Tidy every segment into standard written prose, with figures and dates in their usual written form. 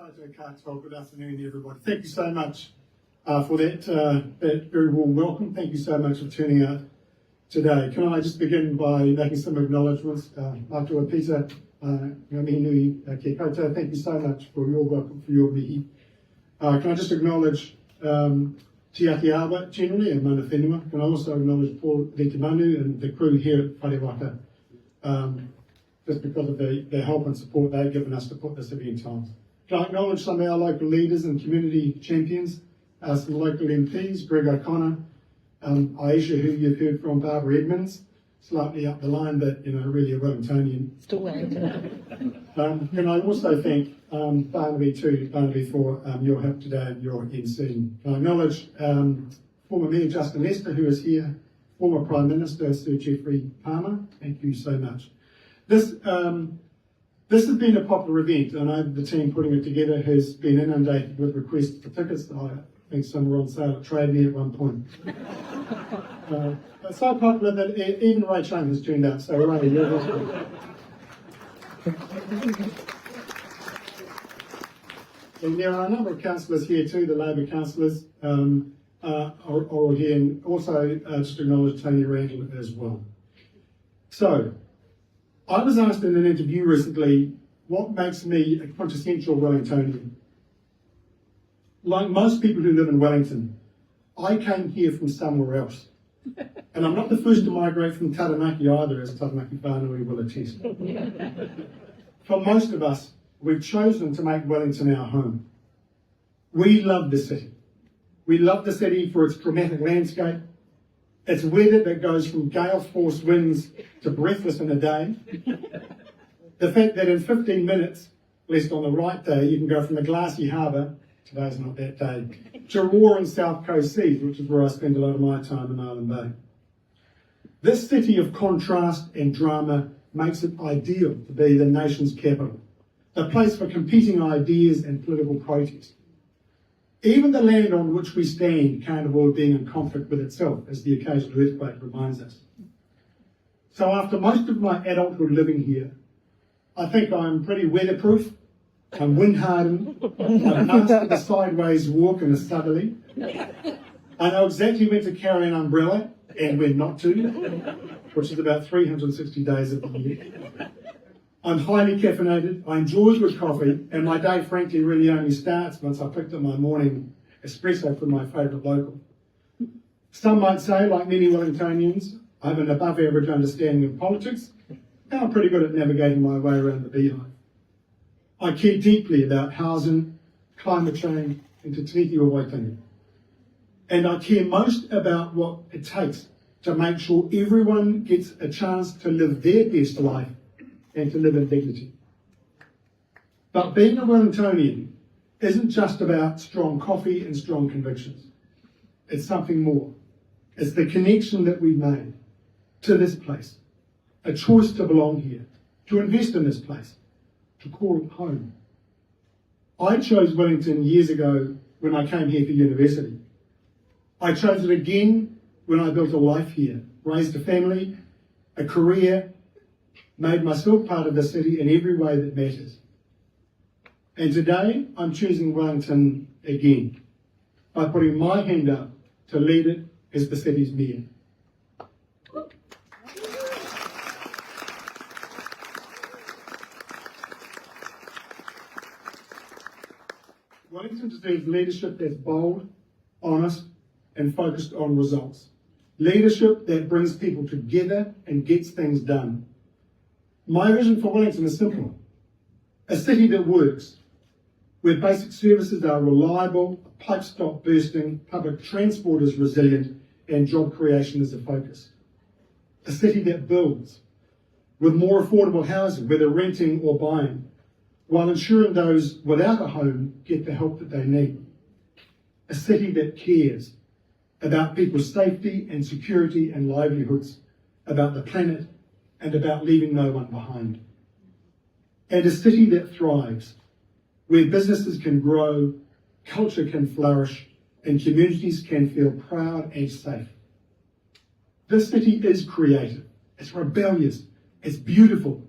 Good afternoon, everybody. Thank you so much for that very warm welcome. Thank you so much for turning out today. Can I just begin by making some acknowledgements? Matua Peter, Ngamihinui Kia koutou, thank you so much for your welcome, for your mihi. Can I just acknowledge Te Atiawa generally and Mana Whenua. Can I also acknowledge Paul Retimanu and the crew here at Wharewaka, just because of the help and support they've given us to put this event on. Can I acknowledge some of our local leaders and community champions, some local MPs, Greg O'Connor, Aisha, who you've heard from, Barbara Edmonds, slightly up the line, but really a Wellingtonian. Still Wellington. Can I also thank Barnaby for your help today and your NC. Can I acknowledge former Mayor Justin Lester, who is here, former Prime Minister Sir Geoffrey Palmer. Thank you so much. This has been a popular event. I know the team putting it together has been inundated with requests for tickets. I think some were on sale at Trade Me at one point. It's so popular that even Ray Chung has turned up, so Ray, you're welcome. And there are a number of councillors here too, the Labor councillors are here, and also just acknowledge Tony Randall as well. So, I was asked in an interview recently, what makes me a quintessential Wellingtonian? Like most people who live in Wellington, I came here from somewhere else. And I'm not the first to migrate from Taranaki either, as Taranaki whānui will attest. For most of us, we've chosen to make Wellington our home. We love the city. We love the city for its dramatic landscape, its weather that goes from gale force winds to breathless in a day. The fact that in 15 minutes, at least on the right day, you can go from the glassy harbour, today's not that day, to roaring South Coast seas, which is where I spend a lot of my time in Island Bay. This city of contrast and drama makes it ideal to be the nation's capital, a place for competing ideas and political protest. Even the land on which we stand can't avoid being in conflict with itself, as the occasional earthquake reminds us. So after most of my adulthood living here, I think I'm pretty weatherproof, I'm wind-hardened, I'm mastered the sideways walk in a southerly. I know exactly when to carry an umbrella and when not to, which is about 360 days of the year. I'm highly caffeinated, I enjoy good coffee, and my day frankly really only starts once I picked up my morning espresso from my favourite local. Some might say, like many Wellingtonians, I have an above average understanding of politics, and I'm pretty good at navigating my way around the beehive. I care deeply about housing, climate change, and Te Tiriti o Waitangi. And I care most about what it takes to make sure everyone gets a chance to live their best life and to live in dignity. But being a Wellingtonian isn't just about strong coffee and strong convictions. It's something more. It's the connection that we've made to this place, a choice to belong here, to invest in this place, to call it home. I chose Wellington years ago when I came here for university. I chose it again when I built a life here, raised a family, a career, made myself part of the city in every way that matters. And today, I'm choosing Wellington again by putting my hand up to lead it as the city's mayor. Wellington deserves leadership that's bold, honest, and focused on results. Leadership that brings people together and gets things done. My vision for Wellington is simple. A city that works, where basic services are reliable, pipes stop bursting, public transport is resilient, and job creation is a focus. A city that builds, with more affordable housing, whether renting or buying, while ensuring those without a home get the help that they need. A city that cares about people's safety and security and livelihoods, about the planet, and about leaving no one behind. And a city that thrives, where businesses can grow, culture can flourish, and communities can feel proud and safe. This city is creative, it's rebellious, it's beautiful,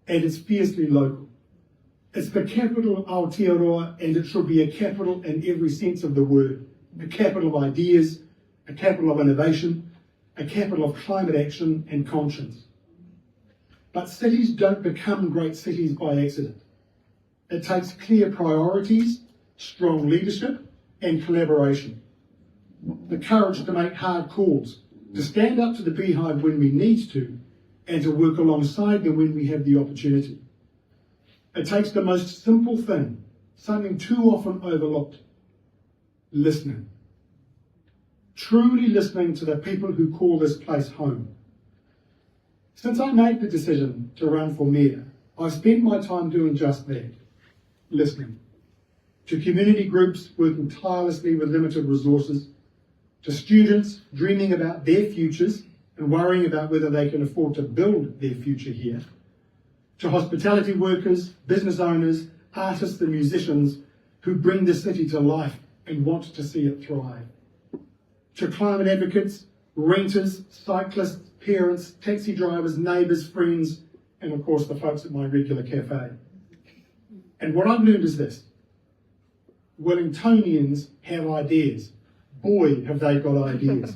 and it's fiercely local. It's the capital of Aotearoa, and it should be a capital in every sense of the word. A capital of ideas, a capital of innovation, a capital of climate action and conscience. But cities don't become great cities by accident. It takes clear priorities, strong leadership, and collaboration. The courage to make hard calls, to stand up to the beehive when we need to, and to work alongside them when we have the opportunity. It takes the most simple thing, something too often overlooked: listening. Truly listening to the people who call this place home. Since I made the decision to run for mayor, I've spent my time doing just that, listening. To community groups working tirelessly with limited resources, to students dreaming about their futures and worrying about whether they can afford to build their future here, to hospitality workers, business owners, artists and musicians who bring the city to life and want to see it thrive, to climate advocates, renters, cyclists, parents, taxi drivers, neighbours, friends, and of course the folks at my regular cafe. And what I've learned is this: Wellingtonians have ideas. Boy, have they got ideas.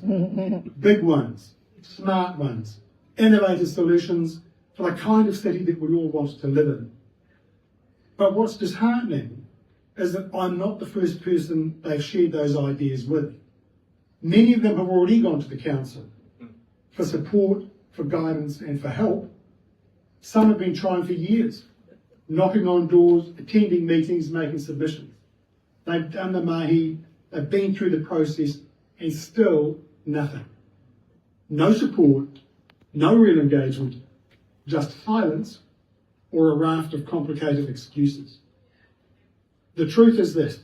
Big ones, smart ones, innovative solutions for the kind of city that we all want to live in. But what's disheartening is that I'm not the first person they've shared those ideas with. Many of them have already gone to the council for support, for guidance and for help. Some have been trying for years, knocking on doors, attending meetings, making submissions. They've done the mahi, they've been through the process, and still nothing. No support, no real engagement, just silence or a raft of complicated excuses. The truth is this: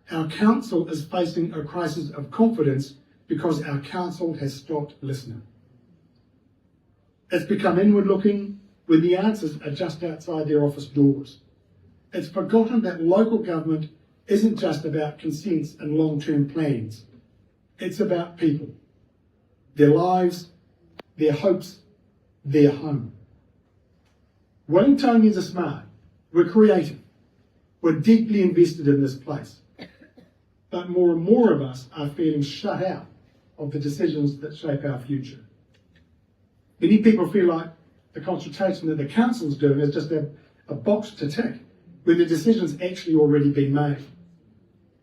our council is facing a crisis of confidence because our council has stopped listening. It's become inward looking when the answers are just outside their office doors. It's forgotten that local government isn't just about consents and long-term plans. It's about people, their lives, their hopes, their home. Wellingtonians are smart, we're creative, we're deeply invested in this place. But more and more of us are feeling shut out of the decisions that shape our future. Many people feel like the consultation that the council's doing is just a box to tick, when the decision's actually already been made,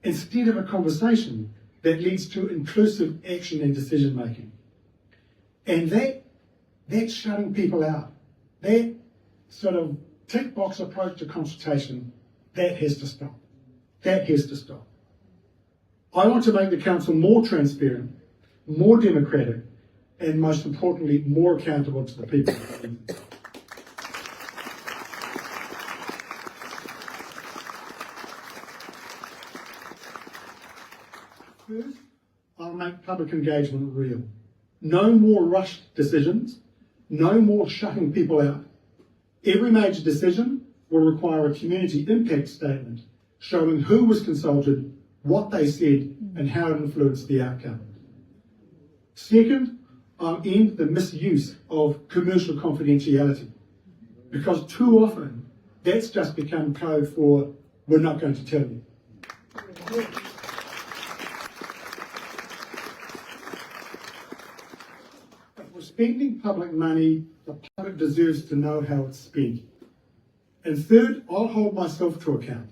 instead of a conversation that leads to inclusive action and decision making. And that's shutting people out. That sort of tick box approach to consultation, that has to stop. That has to stop. I want to make the council more transparent, more democratic, and most importantly, more accountable to the people. First, I'll make public engagement real. No more rushed decisions, no more shutting people out. Every major decision will require a community impact statement showing who was consulted, what they said, and how it influenced the outcome. Second, I'll end the misuse of commercial confidentiality, because too often that's just become code for "we're not going to tell you." If we're spending public money, the public deserves to know how it's spent. And third, I'll hold myself to account.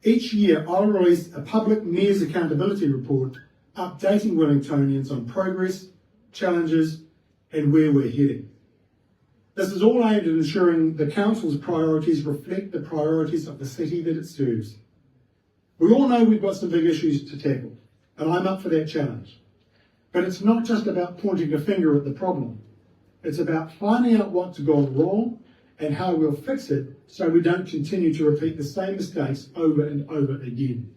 Each year, I'll release a public Mayor's Accountability Report updating Wellingtonians on progress, challenges, and where we're heading. This is all aimed at ensuring the Council's priorities reflect the priorities of the city that it serves. We all know we've got some big issues to tackle, and I'm up for that challenge. But it's not just about pointing a finger at the problem. It's about finding out what's gone wrong and how we'll fix it so we don't continue to repeat the same mistakes over and over again.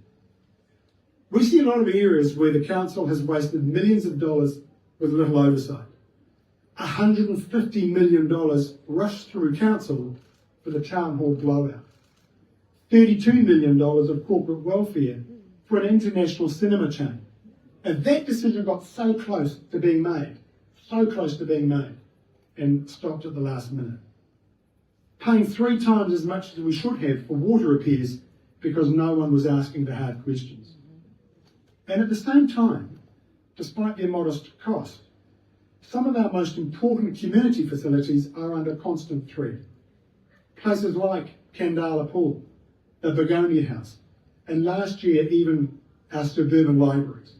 We see a lot of areas where the council has wasted millions of dollars with little oversight. $150 million rushed through council for the town hall blowout. $32 million of corporate welfare for an international cinema chain. And that decision got so close to being made, and stopped at the last minute. paying 3 times as much as we should have for water repairs because no one was asking the hard questions. And at the same time, despite their modest cost, some of our most important community facilities are under constant threat. Places like Candala Pool, the Begonia House, and last year even our suburban libraries.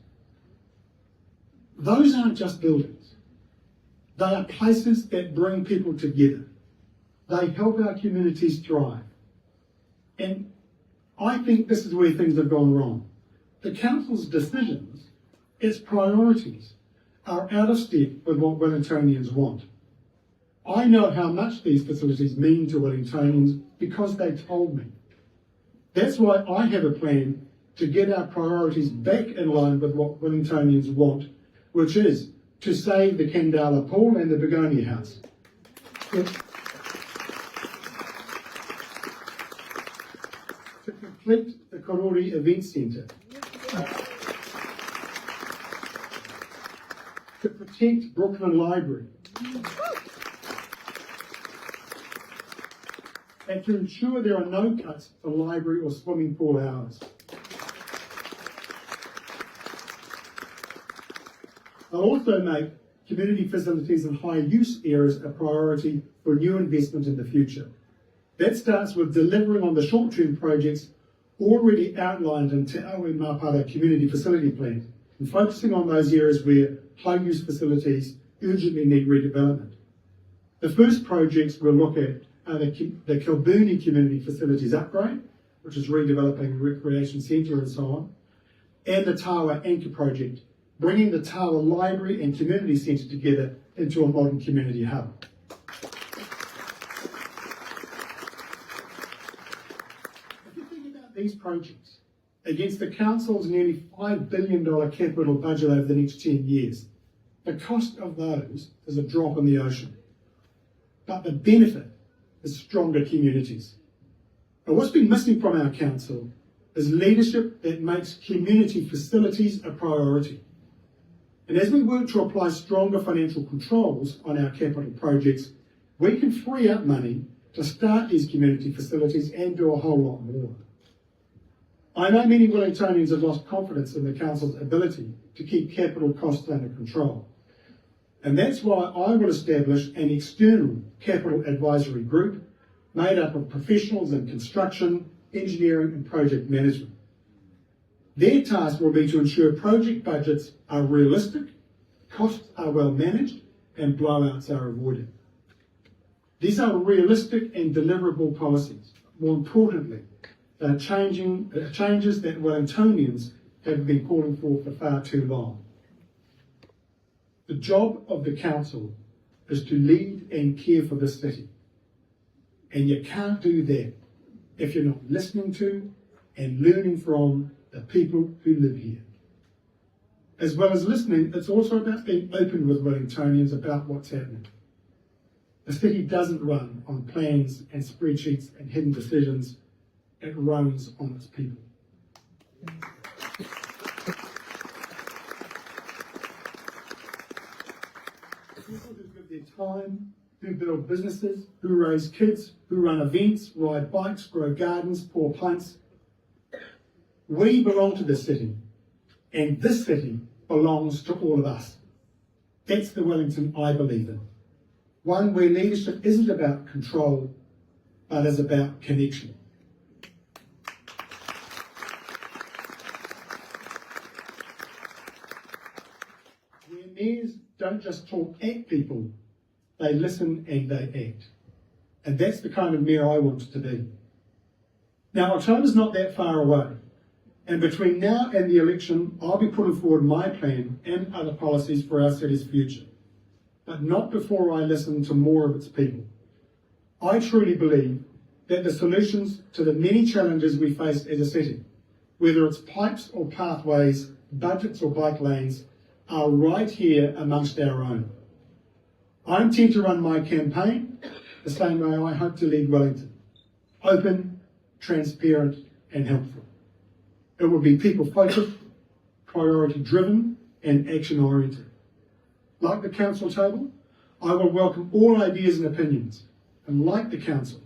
Those aren't just buildings. They are places that bring people together. They help our communities thrive. And I think this is where things have gone wrong. The council's decisions, its priorities, are out of step with what Wellingtonians want. I know how much these facilities mean to Wellingtonians because they told me. That's why I have a plan to get our priorities back in line with what Wellingtonians want, which is to save the Candala Pool and the Begonia House. To complete the Karori Event Centre. To protect Brooklyn Library. And to ensure there are no cuts for library or swimming pool hours. I'll also make community facilities and high use areas a priority for new investment in the future. That starts with delivering on the short-term projects already outlined in Te Aue Mapara Community Facility Plan and focusing on those areas where high-use facilities urgently need redevelopment. The first projects we'll look at are the Kilburnie Community Facilities Upgrade, which is redeveloping a recreation centre and so on, and the Tawa Anchor Project, bringing the Tawa Library and Community Centre together into a modern community hub. If you think about these projects against the Council's nearly $5 billion capital budget over the next 10 years, the cost of those is a drop in the ocean. But the benefit is stronger communities. And what's been missing from our Council is leadership that makes community facilities a priority. And as we work to apply stronger financial controls on our capital projects, we can free up money to start these community facilities and do a whole lot more. I know many Wellingtonians have lost confidence in the Council's ability to keep capital costs under control. And that's why I will establish an external capital advisory group made up of professionals in construction, engineering and project management. Their task will be to ensure project budgets are realistic, costs are well managed and blowouts are avoided. These are realistic and deliverable policies. More importantly, they're changes that Wellingtonians have been calling for far too long. The job of the Council is to lead and care for the city. And you can't do that if you're not listening to and learning from the people who live here. As well as listening, it's also about being open with Wellingtonians about what's happening. The city doesn't run on plans and spreadsheets and hidden decisions. It runs on its people. People who give their time, who build businesses, who raise kids, who run events, ride bikes, grow gardens, pour plants. We belong to this city, and this city belongs to all of us. That's the Wellington I believe in. One where leadership isn't about control, but is about connection. Where mayors don't just talk at people, they listen and they act. And that's the kind of mayor I want to be. Now, October's not that far away. And between now and the election, I'll be putting forward my plan and other policies for our city's future. But not before I listen to more of its people. I truly believe that the solutions to the many challenges we face as a city, whether it's pipes or pathways, budgets or bike lanes, are right here amongst our own. I intend to run my campaign the same way I hope to lead Wellington. Open, transparent and helpful. It will be people-focused, priority-driven and action-oriented. Like the Council table, I will welcome all ideas and opinions. And like the Council,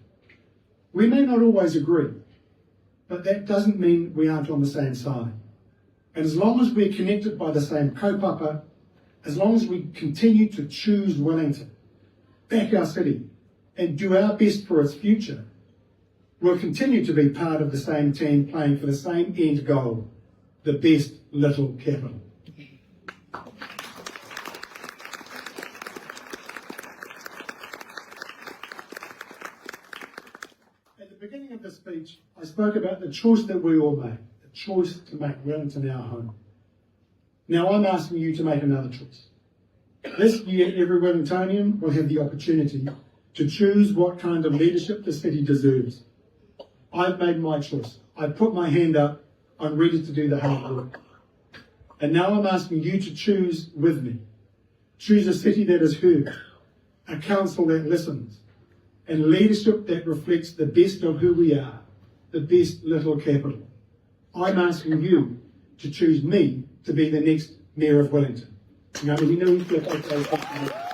We may not always agree, but that doesn't mean we aren't on the same side. And as long as we're connected by the same kaupapa, as long as we continue to choose Wellington, back our city, and do our best for its future, we'll continue to be part of the same team playing for the same end goal, the best little capital. At the beginning of this speech, I spoke about the choice that we all made, the choice to make Wellington our home. Now I'm asking you to make another choice. This year, every Wellingtonian will have the opportunity to choose what kind of leadership the city deserves. I've made my choice. I've put my hand up. I'm ready to do the hard work. And now I'm asking you to choose with me. Choose a city that is heard, a council that listens, and leadership that reflects the best of who we are, the best little capital. I'm asking you to choose me to be the next Mayor of Wellington. Ngā mihi nui, kia koutou.